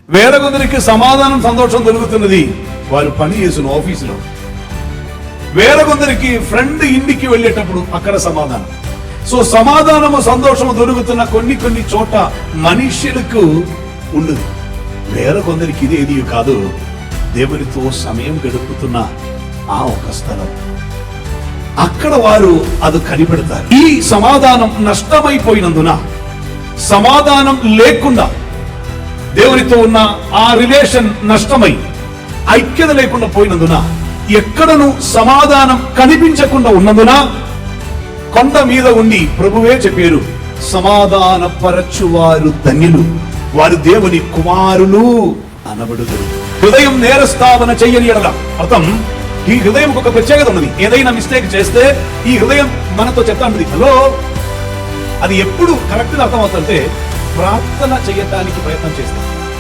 వేరే కొందరికి సమాధానం సంతోషం దొరుకుతున్నది వారు పని చేసిన ఆఫీసులో. వేరే కొందరికి ఫ్రెండ్ ఇంటికి వెళ్ళేటప్పుడు అక్కడ సమాధానం. సో సమాధానము సంతోషము దొరుకుతున్న కొన్ని చోట మనుష్యులకు ఉండదు. వేరే కొందరికి ఇదేది కాదు, దేవునితో సమయం గడుపుతున్న ఆ ఒక స్థలం, అక్కడ వారు అది కనిపెడతారు. ఈ సమాధానం నష్టమైపోయినందున, సమాధానం లేకుండా దేవునితో ఉన్న ఆ రిలేషన్ నష్టమై ఐక్యత లేకుండా పోయినందున, ఎక్కడను సమాధానం కనిపించకుండా ఉన్నందున కొండ మీద ఉండి ప్రభువే చెప్పారు, సమాధాన పరచువారు ధన్యులు, వారు దేవుని కుమారులు అనబడుదురు. హృదయం నేరస్థాపన చెయ్యని ఎడల అర్థం, ఈ హృదయం ఒక ప్రత్యేకత ఉన్నది. ఏదైనా మిస్టేక్ చేస్తే ఈ హృదయం మనతో చెప్తా ఉంటుంది, హలో. అది ఎప్పుడు కరెక్ట్ గా అర్థమవుతుంటే ప్రార్థన చేయటానికి ప్రయత్నం చేస్తాం.